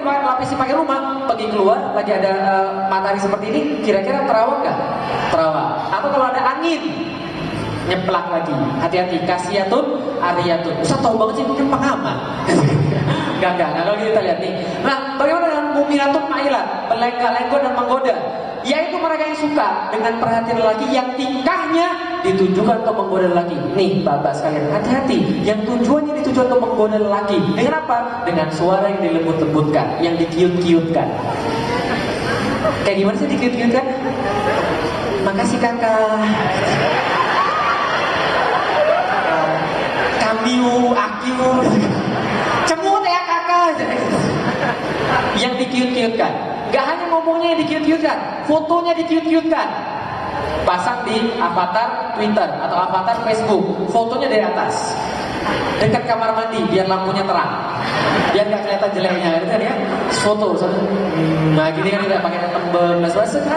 dilapisi pakai rumah, pergi keluar lagi ada matahari seperti ini, kira-kira terawat nggak? Terawat. Atau kalau ada angin, nyeplak lagi. Hati-hati, kasiyatun ariyatun. Ustaz tahu banget sih, mungkin pengamat. Enggak. Kalau kita lihat nih. Nah, bagaimana dengan mumilatun ma'ilat, berlenggak-lenggok dan menggoda? Yaitu mereka yang suka dengan perhatian lelaki yang tingkahnya ditujukan untuk menggoda lelaki. Nih, bapak sekalian, hati-hati. Yang tujuannya ditujukan untuk menggoda lelaki. Dengan apa? Dengan suara yang dilembut-lembutkan, yang dikiut-kiutkan. Kayak gimana sih dikiut-kiutkan? Makasih kakak. Akiu, cemut ya kakak. Yang dikiut-kiutkan. Gak hanya ngomongnya yang dikiut-kiutkan, fotonya dikiut-kiutkan. Pasang di avatar Twitter atau avatar Facebook, fotonya dari atas, dekat kamar mandi biar lampunya terang, biar gak kelihatan jeleknya, gitu kan ya. Foto, nah gini kan tidak pakai tembem,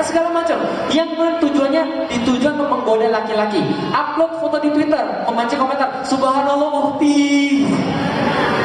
segala macam. Yang tujuannya ditujuan untuk menggoda laki-laki. Upload foto di Twitter, memancing komentar, subhanallah uhti.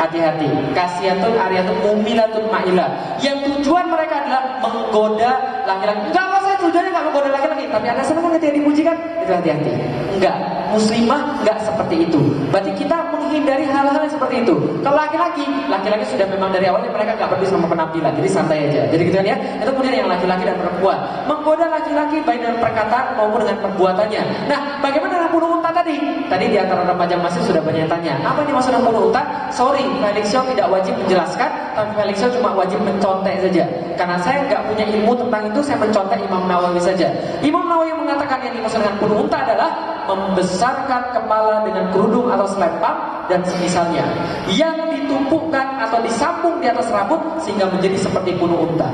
Hati-hati, kasiyatun ariyatun mumilatun ma'ilah. Yang tujuan mereka adalah menggoda laki-laki. Enggak, saya tujuannya enggak menggoda laki-laki, tapi Anda senang kan ketika dipuji kan? Itu hati-hati. Enggak, muslimah enggak seperti itu. Berarti kita menghindari hal-hal yang seperti itu. Kalau laki-laki sudah memang dari awalnya mereka enggak peduli sama penampilan, jadi santai aja. Jadi gitu kan ya. Itu kemudian yang laki-laki dan perempuan menggoda laki-laki baik dengan perkataan maupun dengan perbuatannya. Nah, bagaimana dengan bunuh unta tadi? Tadi di antara remaja masih sudah banyak tanya, apa ini maksudnya bunuh unta? Sorry, Felix Xiao tidak wajib menjelaskan, tapi Felix Xiao cuma wajib mencontek saja. Karena saya nggak punya ilmu tentang itu, saya mencontek Imam Nawawi saja. Imam Nawawi mengatakan yang dimaksud dengan bunuh unta adalah membesarkan kepala dengan kerudung atau selempang dan semisalnya, yang ditumpukkan atau disambung di atas rambut sehingga menjadi seperti bunuh unta.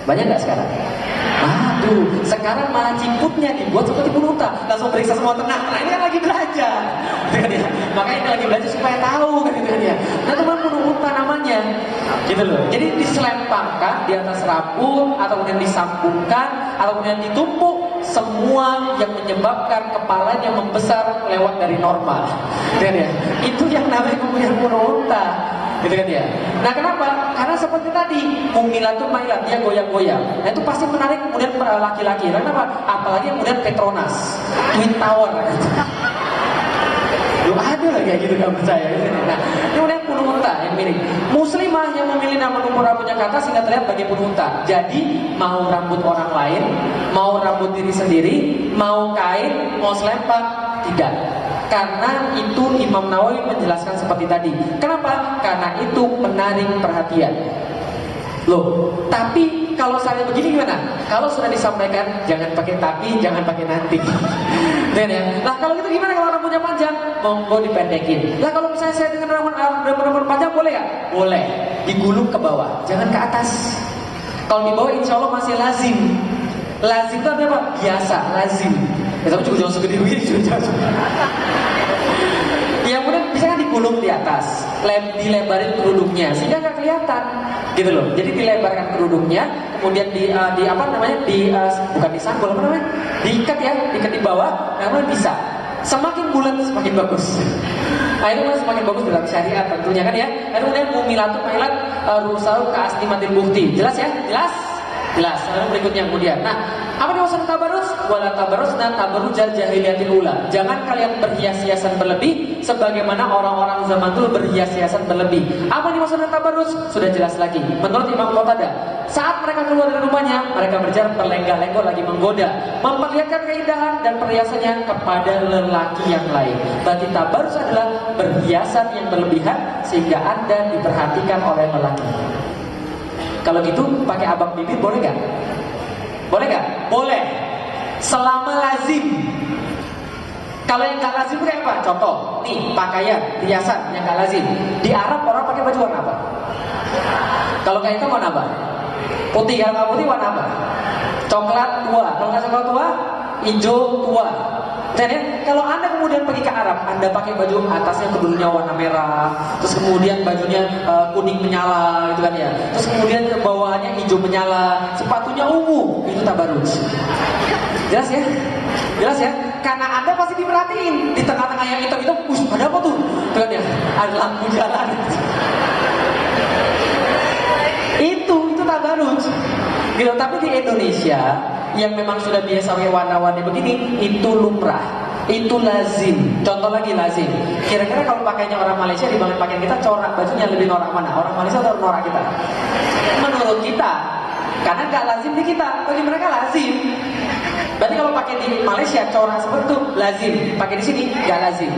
Banyak nggak sekarang? Aduh, sekarang malah ciputnya dibuat seperti bunuh unta. Langsung periksa semua, tenang, ini kan lagi belajar. Makanya ini lagi belajar supaya tahu kan gitu ya. Nah, itu bukan bunuh unta namanya. Gitu loh. Jadi diselempangkan di atas rambut atau kemudian disambungkan atau kemudian ditumpuk, semua yang menyebabkan kepalanya membesar lewat dari normal. Gitu ya. Itu yang namanya kemudian bunuh unta. Gitu kan ya. Nah, kenapa? Karena seperti tadi, mumilatun ma'ilat, dia goyang-goyang. Nah, itu pasti menarik kemudian laki-laki. Kenapa? Apalagi kemudian Petronas, Twin Tower. Lu ada lah kayak gitu, gak percaya. Nah, kemudian bunuh unta yang mirip. Muslimah yang memilih nama tumpuk rambutnya ke atas sehingga terlihat bagi bunuh unta. Jadi, mau rambut orang lain, mau rambut diri sendiri, mau kain, mau selempang, tidak. Karena itu Imam Nawawi menjelaskan seperti tadi. Kenapa? Karena itu menarik perhatian. Loh, tapi kalau saya begini gimana? Kalau sudah disampaikan, jangan pakai tapi, jangan pakai nanti. Dan ya, lah kalau gitu gimana kalau rambutnya panjang? Monggo dipendekin. Lah kalau misalnya saya dengan rambut panjang boleh ya? Boleh. Digulung ke bawah, jangan ke atas. Kalau di bawah insya Allah masih lazim. Lazim itu artinya apa? Biasa, lazim. Ya, tapi juga jangan segede begini juga. Ya kemudian bisa kan digulung di atas, dilebarin kerudungnya sehingga nggak kelihatan, gitu loh. Jadi dilebarkan kerudungnya, kemudian bukan disanggul, apa namanya? Diikat ya, diikat di bawah, kemudian bisa. Semakin bulat semakin bagus. Nah itu semakin bagus dalam syariat tentunya kan ya. Kemudian mumilatun ma'ilat rusau ke aslimatil bukti. Jelas ya? Jelas. Lalu berikutnya kemudian. Nah, apa yang maksud tabarus? Wala tabarusna tabarrujal jahiliyatil ula. Jangan kalian berhias-hiasan berlebih sebagaimana orang-orang zaman dulu berhias-hiasan berlebih. Apa yang maksud tabarus? Sudah jelas lagi. Menurut Imam Qatadah, saat mereka keluar dari rumahnya, mereka berjalan berlenggak-lenggok lagi menggoda, memperlihatkan keindahan dan perhiasannya kepada lelaki yang lain. Berarti tabarus adalah berhiasan yang berlebihan sehingga Anda diperhatikan oleh lelaki. Kalau gitu pakai abang bibir boleh gak? Boleh gak? Boleh. Selama lazim. Kalau yang gak lazim kayak apa? Contoh, nih pakaian, hiasan yang gak lazim. Di Arab orang pakai baju warna apa? Kalau kayak itu warna apa? Putih. Kalau putih warna apa? Coklat tua. Kalau nggak coklat tua, hijau tua. Dan ya, kalau Anda kemudian pergi ke Arab, Anda pakai baju atasnya kedulunya warna merah, terus kemudian bajunya kuning menyala, gitu kan ya. Terus kemudian bawahannya hijau menyala, sepatunya ungu, itu tabarus. Jelas ya? Jelas ya? Karena Anda pasti diperhatiin di tengah-tengah yang hitam-hitam, ada apa tuh? Gitu kan ya? Ada lampu jalan. Gitu. Tapi di Indonesia yang memang sudah biasa pakai warna-warni begini, itu lumrah, itu lazim. Contoh lagi lazim. Kira-kira kalau pakainya orang Malaysia dibanding pakaian kita, corak bajunya lebih norak mana? Orang Malaysia atau norak kita? Menurut kita, karena nggak lazim di kita, bagi mereka lazim. Berarti kalau pakai di Malaysia corak seperti itu lazim, pakai di sini nggak lazim.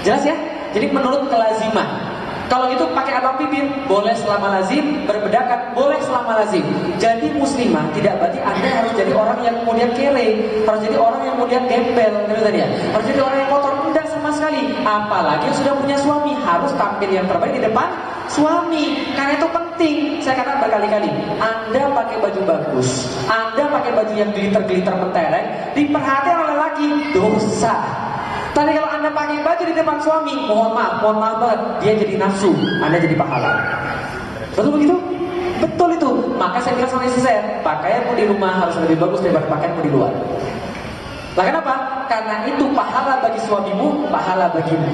Jelas ya? Jadi menurut kelaziman. Kalau itu pakai abang bibir boleh selama lazim, berbedakan boleh selama lazim. Jadi muslimah tidak berarti Anda harus jadi orang yang kemudian kere, harus jadi orang yang kemudian gembel, gitu tadi ya. Harus jadi orang yang kotor, enggak sama sekali. Apalagi yang sudah punya suami harus tampil yang terbaik di depan suami. Karena itu penting. Saya katakan berkali-kali, Anda pakai baju bagus, Anda pakai baju yang glitter-glitter mentereng, diperhatikan oleh laki, dosa. Tapi kalau Anda pakai baju di depan suami, mohon maaf banget, dia jadi nafsu, Anda jadi pahala. Betul begitu? Betul itu. Maka saya bilang sama istri saya, pakaianmu di rumah harus lebih bagus daripada pakaianmu di luar. Lah kenapa? Karena itu pahala bagi suamimu, pahala bagimu.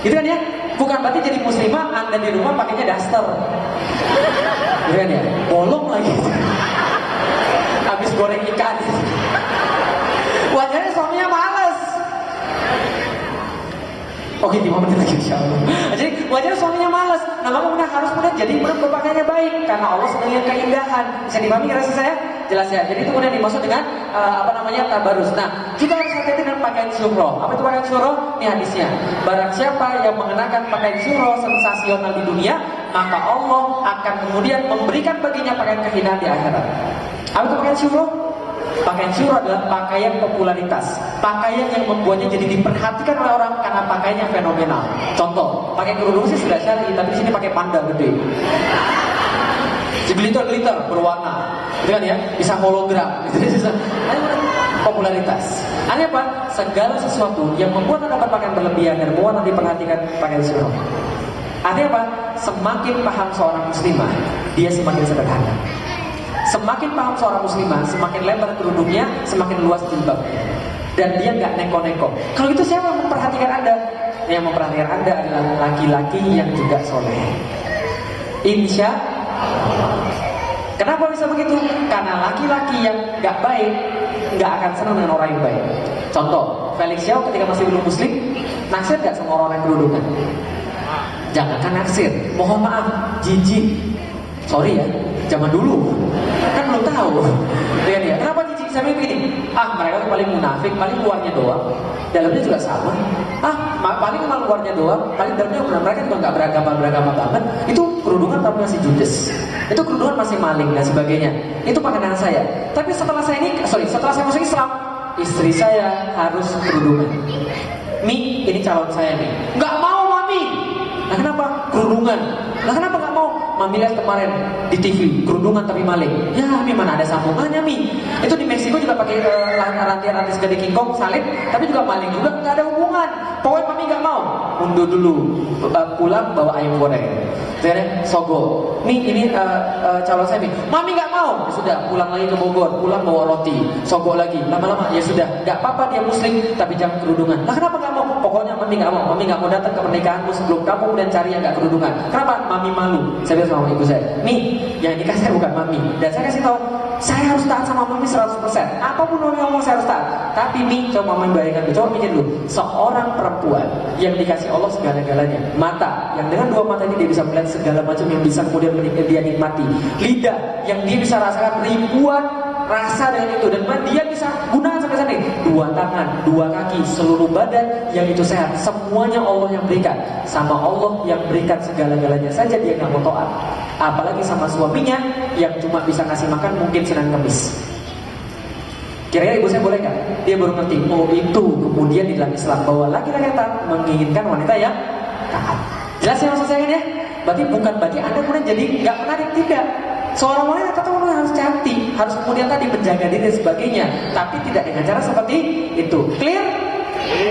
Gitu kan ya? Bukan berarti jadi muslimah, Anda di rumah pakainya daster. Gitu kan ya? Bolong lagi. Habis goreng ikan. Wajarnya suaminya malas. Oke, 5 menit lagi insyaallah. Jadi wajar suaminya malas. Nah maka harus jadi berpakaiannya baik karena Allah senangnya keindahan. Bisa dipahami rasa saya? Jelas ya. Jadi itu kemudian dimaksud dengan tabarus. Nah kita harus hati-hati dengan pakaian syuhroh. Apa itu pakaian syuhroh? Ini hadisnya. Barang siapa yang mengenakan pakaian syuhroh sensasional di dunia, maka Allah akan kemudian memberikan baginya pakaian kehinaan di akhirat. Apa itu pakaian syuhroh? Pakaian syuhroh adalah pakaian popularitas, pakaian yang membuatnya jadi diperhatikan oleh orang karena pakaiannya fenomenal. Contoh, pakai kerudung sih sudah syar'i, tapi di sini pakai panda gede, glitter berwarna, gitu kan ya, bisa hologram, popularitas. Artinya apa? Segala sesuatu yang membuat Anda berpakaian berlebihan dan membuat Anda diperhatikan pakaian syuhroh. Artinya apa? Semakin paham seorang muslimah, dia semakin sederhana. Semakin paham seorang muslimah, semakin lebar kerudungnya, semakin luas jilbabnya. Dan dia nggak neko-neko. Kalau itu siapa yang memperhatikan Anda? Yang memperhatikan Anda adalah laki-laki yang juga soleh. Insya Allah. Kenapa bisa begitu? Karena laki-laki yang nggak baik nggak akan senang dengan orang yang baik. Contoh, Felix Xiao ketika masih belum muslim, naksir nggak sama orang yang kerudungan? Jangankan naksir, mohon maaf, jijik. Sorry ya, zaman dulu kan belum tahu. Lihat ya, kenapa jijik? Saya bilang begini, mereka tuh paling munafik, paling luarnya doang, dalamnya juga sama. Paling mal luarnya doang, paling dalamnya benar. Mereka juga nggak beragama banget. Itu kerudungan tapi masih judes, itu kerudungan masih maling dan sebagainya. Itu pandangan saya. Tapi setelah saya masuk Islam, istri saya harus kerudungan. Mi, ini calon saya nih. Nggak mau mami. Nah kenapa? Kerudungan. Nah kenapa nggak mau? Mami lihat kemarin di TV, kerudungan tapi maling. Ya Mi, mana ada sambungannya Mi? Itu di Meksiko juga pakai rantai-rantai segede King Kong, salib, tapi juga maling juga, nggak ada hubungan. Pokoknya Mami nggak mau. Mundur dulu, pulang bawa ayam goreng. Jadi sogo. Ini calon saya Mi. Mami nggak mau. Ya sudah, pulang lagi ke Bogor, pulang bawa roti, sogo lagi. Lama-lama ya sudah, nggak apa-apa dia muslim, tapi jangan kerudungan. Nah kenapa nggak mau? Pokoknya Mami nggak mau. Mami nggak mau datang ke pernikahanmu sebelum kamu dan cari yang nggak kerudungan. Kenapa? Mami malu. Saya bilang sama ibu saya, Mi, yang nikah saya bukan Mami. Dan saya kasih tahu, saya harus taat sama Mami 100%. Apapun Mami ngomong saya harus taat. Tapi Mi, coba Mami bayangkan, coba mikir dulu, seorang perempuan yang dikasih Allah segala-galanya, mata, yang dengan dua mata ini dia bisa melihat segala macam yang bisa kemudian dia nikmati, lidah, yang dia bisa rasakan ribuan rasa dengan itu, dan dia bisa gunakan sampai sana, dua tangan, dua kaki, seluruh badan yang itu sehat, semuanya Allah yang berikan. Sama Allah yang berikan segala-galanya saja dia nggak mau taat, apalagi sama suaminya yang cuma bisa kasih makan mungkin Senin Kamis. Kira-kira ibu saya boleh nggak? Dia baru ngerti, oh itu kemudian di dalam Islam bahwa laki-laki taat menginginkan wanita yang taat. Jelas ya maksud saya kan ya? Berarti Anda kemudian jadi nggak menarik, tidak. Seorang wanita tetap harus cantik, harus kemudian tadi menjaga diri dan sebagainya, tapi tidak dengan cara seperti itu. Clear?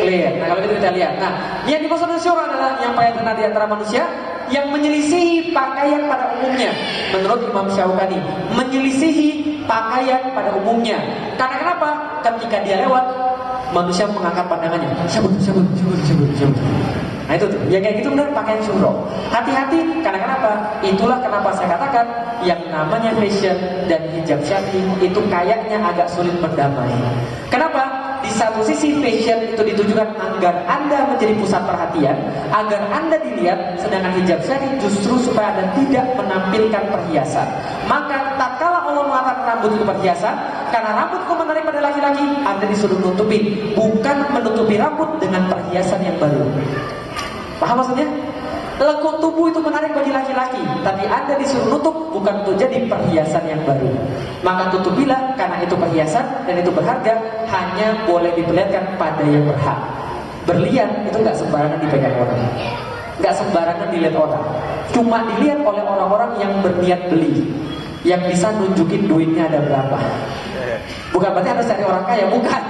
Clear. Nah kalau gitu kita lihat. Nah yang dimaksud syuhroh adalah yang paling terkenal di antara manusia yang menyelisihi pakaian pada umumnya. Menurut Imam Syaukani, menyelisihi pakaian pada umumnya. Karena kenapa? Ketika dia lewat, manusia mengangkat pandangannya. Syabut. Nah itu tuh, yang kayak gitu benar pakaian syuhro. Hati-hati, karena kenapa? Itulah kenapa saya katakan yang namanya fashion dan hijab syar'i itu kayaknya agak sulit berdamai. Kenapa? Di satu sisi fashion itu ditujukan agar Anda menjadi pusat perhatian, agar Anda dilihat, sedangkan hijab syar'i justru supaya Anda tidak menampilkan perhiasan. Maka tak kala Allah mengatakan rambut itu perhiasan, karena rambutku menarik pada laki-laki, Anda disuruh nutupin, bukan menutupi rambut dengan perhiasan yang baru. Paham maksudnya? Lekuk tubuh itu menarik bagi laki-laki, tapi Anda disuruh nutup bukan untuk jadi perhiasan yang baru. Maka tutupilah, karena itu perhiasan dan itu berharga, hanya boleh diperlihatkan pada yang berhak. Berlian itu nggak sembarangan dipegang orang, nggak sembarangan dilihat orang. Cuma dilihat oleh orang-orang yang berniat beli, yang bisa nunjukin duitnya ada berapa. Bukan berarti harus cari orang kaya, bukan.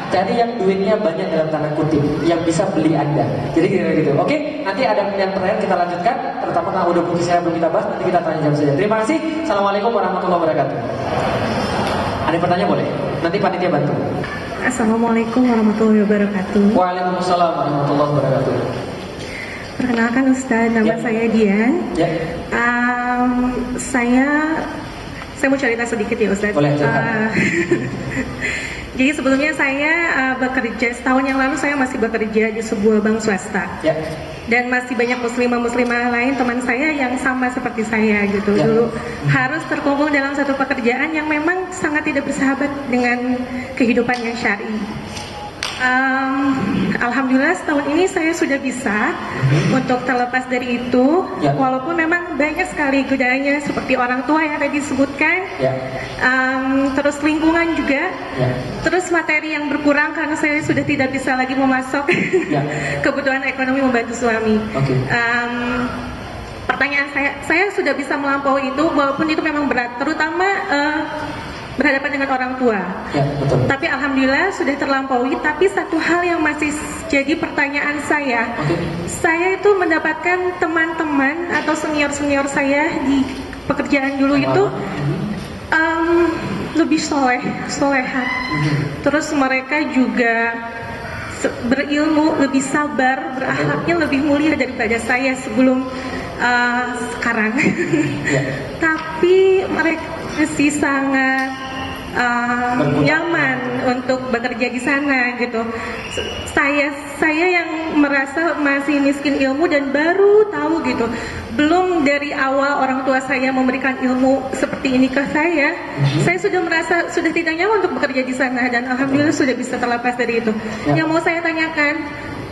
Cari yang duitnya banyak dalam tanda kutip, yang bisa beli Anda. Jadi kira-kira gitu. Oke, nanti ada pertanyaan kita lanjutkan, terutama kalau udah buku saya belum kita bahas, nanti kita tanya jawab saja. Terima kasih. Assalamualaikum warahmatullahi wabarakatuh. Ada pertanyaan boleh? Nanti panitia bantu. Assalamualaikum warahmatullahi wabarakatuh. Waalaikumsalam warahmatullahi wabarakatuh. Perkenalkan Ustaz, nama saya Dian. Ya. Saya mau cerita sedikit ya Ustaz. Boleh. Jadi sebelumnya saya bekerja, setahun yang lalu saya masih bekerja di sebuah bank swasta. Ya. Dan masih banyak muslimah lain teman saya yang sama seperti saya gitu. Ya. Dulu harus terkumpul dalam satu pekerjaan yang memang sangat tidak bersahabat dengan kehidupan yang syar'i. Alhamdulillah setahun ini saya sudah bisa untuk terlepas dari itu, ya. Walaupun memang banyak sekali godaannya seperti orang tua yang tadi disebutkan, ya. Terus lingkungan juga, ya. Terus materi yang berkurang karena saya sudah tidak bisa lagi memasok ya. kebutuhan ekonomi membantu suami. Okay. Pertanyaan saya sudah bisa melampaui itu, walaupun itu memang berat, terutama berhadapan dengan orang tua. Ya, betul. Tapi alhamdulillah sudah terlampaui. Tapi satu hal yang masih jadi pertanyaan saya, saya itu mendapatkan teman-teman atau senior saya di pekerjaan dulu itu lebih solehat. Terus mereka juga berilmu, lebih sabar, berakhlaknya lebih mulia daripada saya sebelum sekarang. Tapi mereka masih sangat nyaman untuk bekerja di sana gitu. Saya yang merasa masih miskin ilmu dan baru tahu gitu. Belum dari awal orang tua saya memberikan ilmu seperti ini ke saya sudah merasa sudah tidak nyaman untuk bekerja di sana dan alhamdulillah sudah bisa terlepas dari itu. Yang mau saya tanyakan,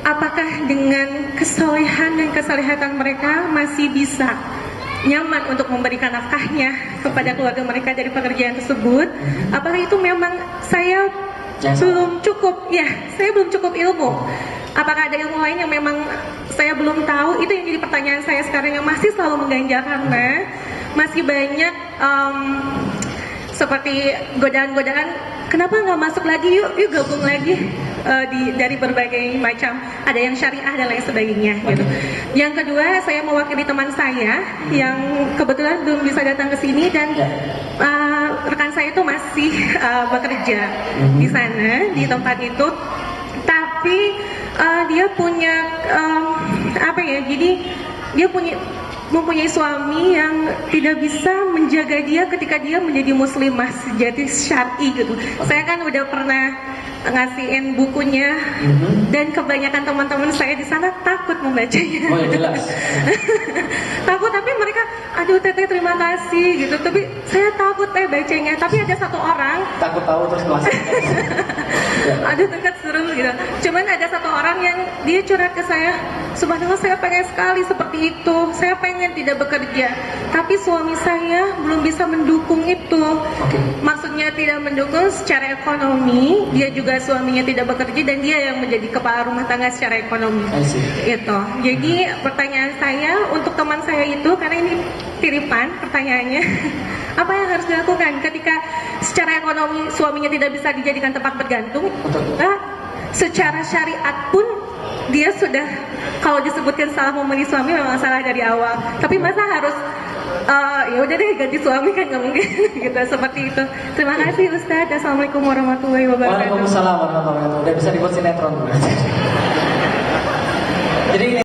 apakah dengan kesolehan dan kesolehatan mereka masih bisa nyaman untuk memberikan nafkahnya kepada keluarga mereka dari pekerjaan tersebut? Apakah itu memang saya belum cukup? Ya, saya belum cukup ilmu. Apakah ada ilmu lain yang memang saya belum tahu? Itu yang jadi pertanyaan saya sekarang yang masih selalu mengganjal karena masih banyak seperti godaan-godaan. Kenapa nggak masuk lagi? Yuk gabung lagi dari berbagai macam. Ada yang syariah dan lain sebagainya. Gitu. Yang kedua, saya mewakili teman saya yang kebetulan belum bisa datang ke sini dan rekan saya itu masih bekerja di sana di tempat itu. Tapi dia punya jadi dia mempunyai suami yang tidak bisa menjaga dia ketika dia menjadi muslimah sejati syar'i gitu. Saya kan udah pernah ngasihin bukunya dan kebanyakan teman-teman saya di sana takut membacanya. Oh ya jelas. Takut, tapi mereka aduh teteh terima kasih gitu. Tapi saya takut bacanya. Tapi ada satu orang takut tahu terus kelas. aduh dekat seru gitu. Cuman ada satu orang yang dia curhat ke saya, subhanallah saya pengen sekali seperti itu. Saya pengen tidak bekerja, tapi suami saya belum bisa mendukung itu. Maksudnya tidak mendukung secara ekonomi, dia juga suaminya tidak bekerja dan dia yang menjadi kepala rumah tangga secara ekonomi. Itu. Jadi pertanyaan saya untuk teman saya itu, karena ini tiripan pertanyaannya, apa yang harus dilakukan ketika secara ekonomi suaminya tidak bisa dijadikan tempat bergantung? Secara syariat pun dia sudah, kalau disebutkan salah memilih suami memang salah dari awal. Tapi masa harus ya udah deh ganti suami, kan nggak mungkin gitu, seperti itu. Terima kasih Ustaz. Assalamualaikum warahmatullahi wabarakatuh. Waalaikumsalam warahmatullahi wabarakatuh. Udah bisa dibuat sinetron.